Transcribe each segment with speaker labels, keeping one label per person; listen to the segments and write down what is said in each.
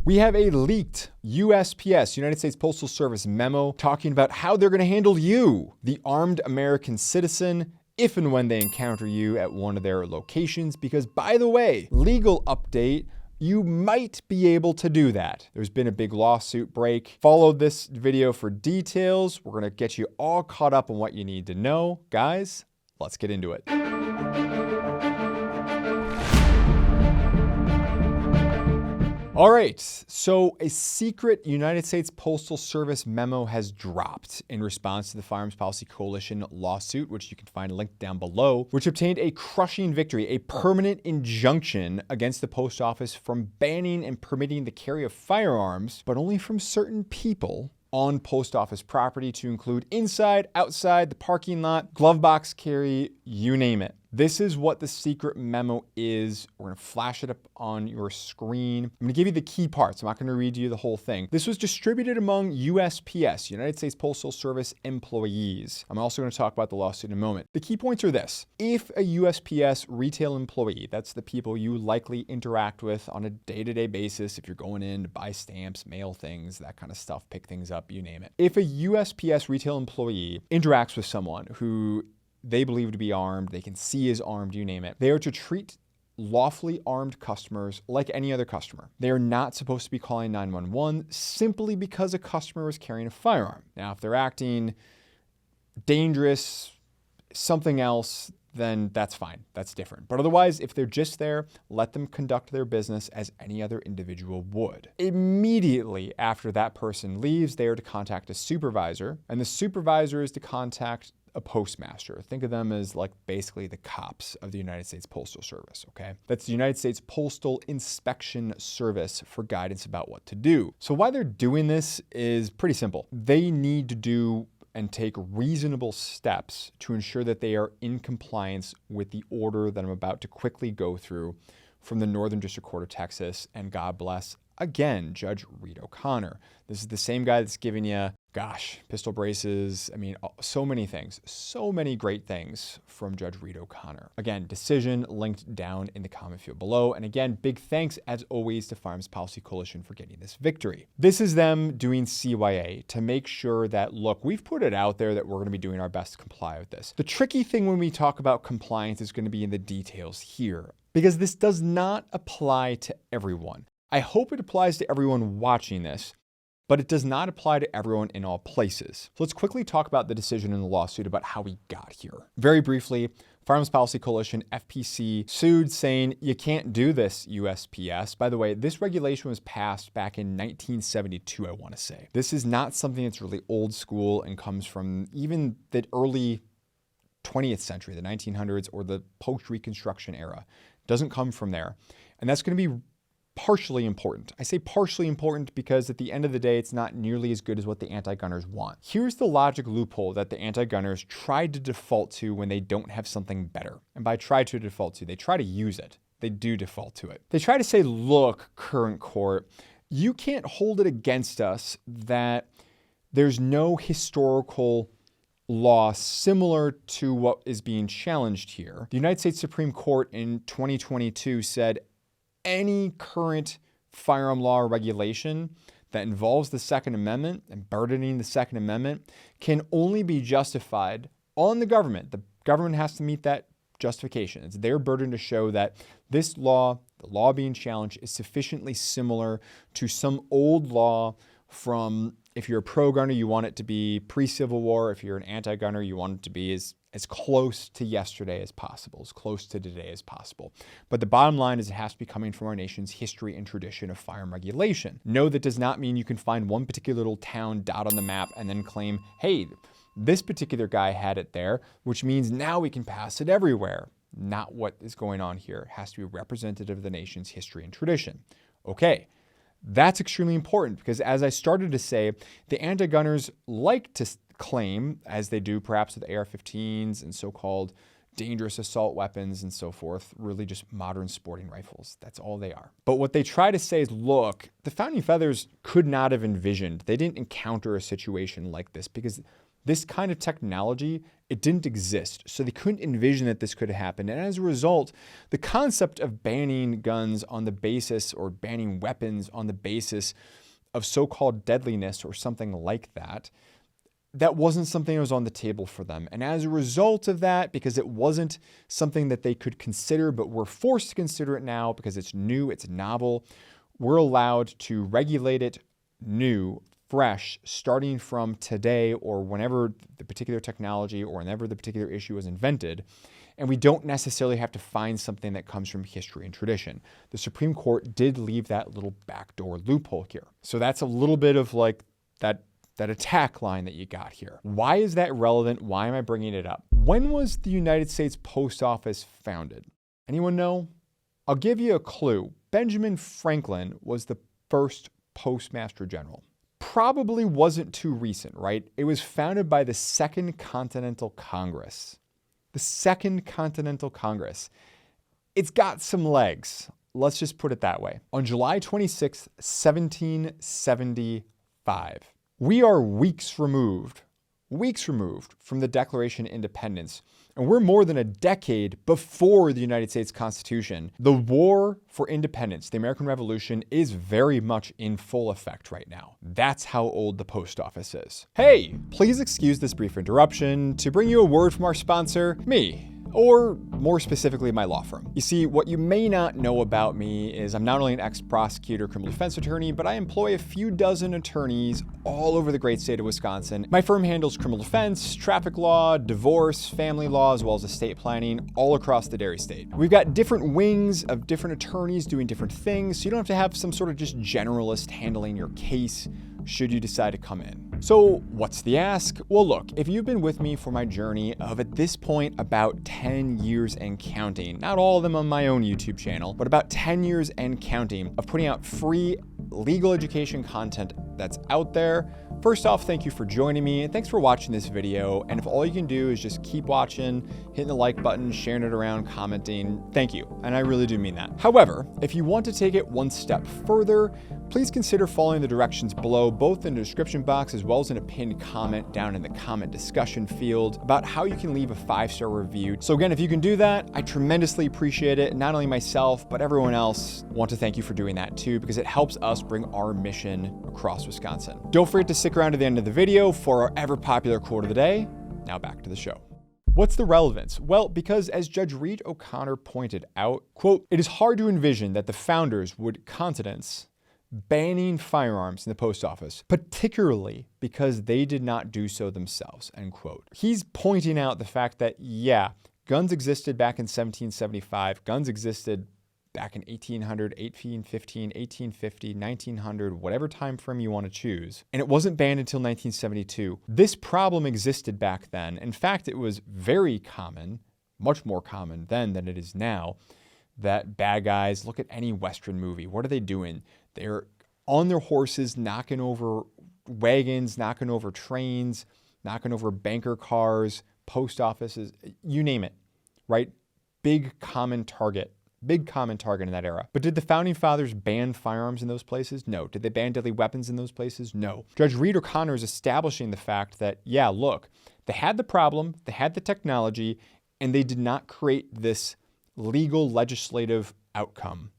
Speaker 1: We have a leaked USPS, United States Postal Service memo talking about how they're going to handle you, the armed American citizen, if and when they encounter you at one of their locations. Because, by the way, legal update, you might be able to do that. There's been a big lawsuit break. Follow this video for details. We're going to get you all caught up on what you need to know. Guys, let's get into it. All right, so a secret United States Postal Service memo has dropped in response to the Firearms Policy Coalition lawsuit, which you can find linked down below, which obtained a crushing victory, a permanent injunction against the post office from banning and permitting the carry of firearms, but only from certain people on post office property, to include inside, outside, the parking lot, glove box carry, you name it. This is what the secret memo is. We're going to flash it up on your screen. I'm going to give you the key parts. I'm not going to read you the whole thing. This was distributed among USPS, United States Postal Service employees. I'm also going to talk about the lawsuit in a moment. The key points are this. If a USPS retail employee, that's the people you likely interact with on a day-to-day basis, if you're going in to buy stamps, mail things, that kind of stuff, pick things up, you name it. If a USPS retail employee interacts with someone who they believe to be armed, they can see is armed, you name it, they are to treat lawfully armed customers like any other customer. They are not supposed to be calling 911 simply because a customer is carrying a firearm. Now, if they're acting dangerous, something else, then that's fine. That's different. But otherwise, if they're just there, let them conduct their business as any other individual would. Immediately after that person leaves, they are to contact a supervisor, and the supervisor is to contact a postmaster. Think of them as like basically the cops of the United States Postal Service, okay? That's the United States Postal Inspection Service for guidance about what to do. So why they're doing this is pretty simple. They need to do and take reasonable steps to ensure that they are in compliance with the order that I'm about to quickly go through from the Northern District Court of Texas, and God bless, again, Judge Reed O'Connor. This is the same guy that's giving you, gosh, pistol braces. I mean, so many things, so many great things from Judge Reed O'Connor. Again, decision linked down in the comment field below. And again, big thanks as always to Firearms Policy Coalition for getting this victory. This is them doing CYA to make sure that, look, we've put it out there that we're going to be doing our best to comply with this. The tricky thing when we talk about compliance is going to be in the details here, because this does not apply to everyone. I hope it applies to everyone watching this, but it does not apply to everyone in all places. So let's quickly talk about the decision in the lawsuit about how we got here. Very briefly, Firearms Policy Coalition, FPC, sued saying, you can't do this, USPS. By the way, this regulation was passed back in 1972, I want to say. This is not something that's really old school and comes from even the early 20th century, the 1900s, or the post-Reconstruction era. It doesn't come from there. And that's going to be partially important. I say partially important because at the end of the day, it's not nearly as good as what the anti-gunners want. Here's the logic loophole that the anti-gunners tried to default to when they don't have something better. And by try to default to, they try to use it. They do default to it. They try to say, look, current court, you can't hold it against us that there's no historical law similar to what is being challenged here. The United States Supreme Court in 2022 said any current firearm law or regulation that involves the Second Amendment and burdening the Second Amendment can only be justified on the government. The government has to meet that justification. It's their burden to show that this law, the law being challenged, is sufficiently similar to some old law from, if you're a pro-gunner, you want it to be pre-Civil War. If you're an anti-gunner, you want it to be as close to yesterday as possible, as close to today as possible. But the bottom line is it has to be coming from our nation's history and tradition of firearm regulation. No, that does not mean you can find one particular little town dot on the map and then claim, hey, this particular guy had it there, which means now we can pass it everywhere. Not what is going on here. It has to be representative of the nation's history and tradition. Okay. That's extremely important because, as I started to say, the anti-gunners like to claim, as they do perhaps with AR-15s and so-called dangerous assault weapons and so forth, really just modern sporting rifles. That's all they are. But what they try to say is, look, the Founding Fathers could not have envisioned, they didn't encounter a situation like this because This kind of technology, it didn't exist, so they couldn't envision that this could happen. And as a result, the concept of banning guns on the basis, or banning weapons on the basis of so-called deadliness or something like that, that wasn't something that was on the table for them. And as a result of that, because it wasn't something that they could consider, but were forced to consider it now because it's new, it's novel, we're allowed to regulate it new, fresh, starting from today or whenever the particular technology or whenever the particular issue was invented. And we don't necessarily have to find something that comes from history and tradition. The Supreme Court did leave that little backdoor loophole here. So that's a little bit of like that attack line that you got here. Why is that relevant? Why am I bringing it up? When was the United States Post Office founded? Anyone know? I'll give you a clue. Benjamin Franklin was the first Postmaster General. Probably wasn't too recent, right? It was founded by the Second Continental Congress. The Second Continental Congress. It's got some legs. Let's just put it that way. On July 26, 1775. We are weeks removed from the Declaration of Independence, and we're more than a decade before the United States Constitution. The war for independence, the American Revolution, is very much in full effect right now. That's how old the post office is. Hey, please excuse this brief interruption to bring you a word from our sponsor, me. Or more specifically, my law firm. You see, what you may not know about me is I'm not only an ex-prosecutor, criminal defense attorney, but I employ a few dozen attorneys all over the great state of Wisconsin. My firm handles criminal defense, traffic law, divorce, family law, as well as estate planning all across the dairy state. We've got different wings of different attorneys doing different things, so you don't have to have some sort of just generalist handling your case should you decide to come in. So what's the ask? Well, look, if you've been with me for my journey of, at this point, about 10 years and counting, not all of them on my own YouTube channel, but about 10 years and counting of putting out free legal education content that's out there, first off, thank you for joining me and thanks for watching this video. And if all you can do is just keep watching, hitting the like button, sharing it around, commenting, thank you. And I really do mean that. However, if you want to take it one step further, please consider following the directions below, both in the description box as well as in a pinned comment down in the comment discussion field about how you can leave a 5-star review. So again, if you can do that, I tremendously appreciate it. Not only myself, but everyone else want to thank you for doing that too, because it helps us bring our mission across Wisconsin. Don't forget to stick around to the end of the video for our ever popular quote of the day. Now back to the show. What's the relevance? Well, because as Judge Reed O'Connor pointed out, quote, "It is hard to envision that the founders would countenance banning firearms in the post office, particularly because they did not do so themselves," end quote. He's pointing out the fact that, yeah, guns existed back in 1775, guns existed back in 1800, 1815, 1850, 1900, whatever time frame you want to choose. And it wasn't banned until 1972. This problem existed back then. In fact, it was very common, much more common then than it is now, that bad guys, look at any Western movie, what are they doing? They're on their horses, knocking over wagons, knocking over trains, knocking over banker cars, post offices, you name it, right? Big common target in that era. But did the founding fathers ban firearms in those places? No. Did they ban deadly weapons in those places? No. Judge Reed O'Connor is establishing the fact that, yeah, look, they had the problem, they had the technology, and they did not create this legal legislative outcome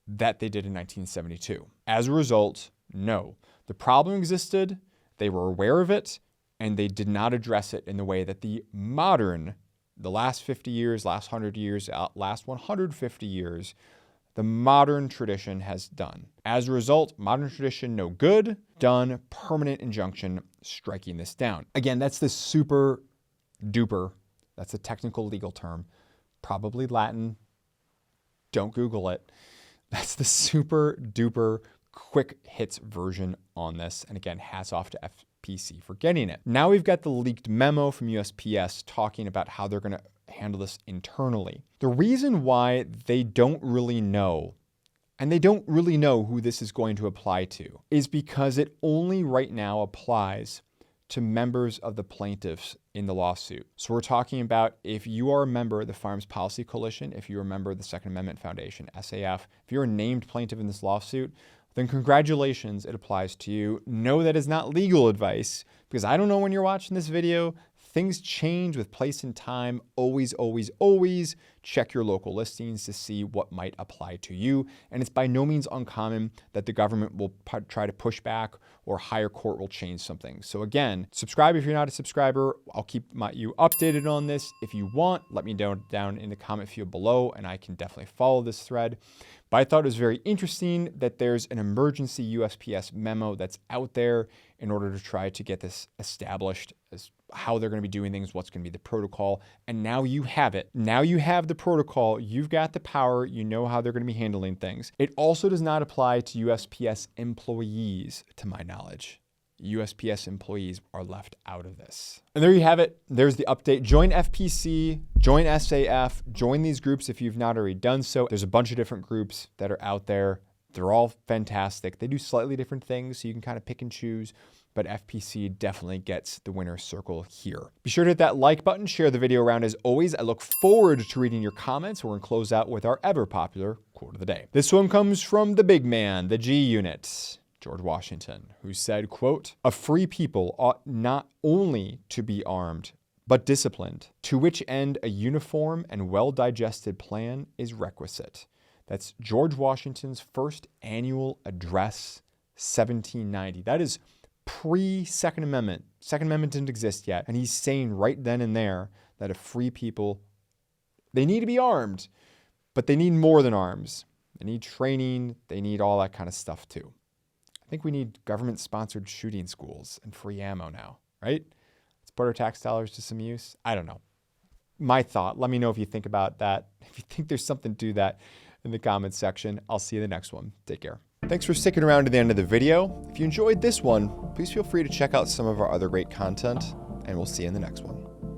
Speaker 1: that they did in 1972. As a result, no. The problem existed, they were aware of it, and they did not address it in the way that the last 50 years, last 100 years, last 150 years, the modern tradition has done. As a result, modern tradition, no good, done, permanent injunction, striking this down. Again, that's the super duper, that's a technical legal term, probably Latin, don't Google it. That's the super duper quick hits version on this. And again, hats off to FPC for getting it. Now we've got the leaked memo from USPS talking about how they're going to handle this internally. The reason why they don't really know, and they don't really know who this is going to apply to, is because it only right now applies to members of the plaintiffs in the lawsuit. So we're talking about if you are a member of the Firearms Policy Coalition, if you're a member of the Second Amendment Foundation, SAF, if you're a named plaintiff in this lawsuit, then congratulations, it applies to you. No, that is not legal advice, because I don't know when you're watching this video. Things change with place and time. Always, always, always check your local listings to see what might apply to you. And it's by no means uncommon that the government will try to push back or higher court will change something. So again, subscribe if you're not a subscriber. I'll keep you updated on this. If you want, let me know down in the comment field below and I can definitely follow this thread. But I thought it was very interesting that there's an emergency USPS memo that's out there in order to try to get this established as how they're going to be doing things, what's going to be the protocol. And now you have it. Now you have the protocol. You've got the power. You know how they're going to be handling things. It also does not apply to USPS employees, to my knowledge. USPS employees are left out of this. And there you have it. There's the update. Join FPC, join SAF, join these groups if you've not already done so. There's a bunch of different groups that are out there. They're all fantastic. They do slightly different things, so you can kind of pick and choose, but FPC definitely gets the winner's circle here. Be sure to hit that like button, share the video around as always. I look forward to reading your comments. We're going to close out with our ever popular quote of the day. This one comes from the big man, the G Unit, George Washington, who said, quote, "A free people ought not only to be armed, but disciplined, to which end a uniform and well-digested plan is requisite." That's George Washington's first annual address, 1790. That is pre-Second Amendment. Second Amendment didn't exist yet. And he's saying right then and there that a free people, they need to be armed, but they need more than arms. They need training. They need all that kind of stuff too. I think we need government-sponsored shooting schools and free ammo now, right? Let's put our tax dollars to some use. I don't know. My thought. Let me know if you think about that. If you think there's something to that in the comments section. I'll see you in the next one. Take care. Thanks for sticking around to the end of the video. If you enjoyed this one, please feel free to check out some of our other great content, and we'll see you in the next one.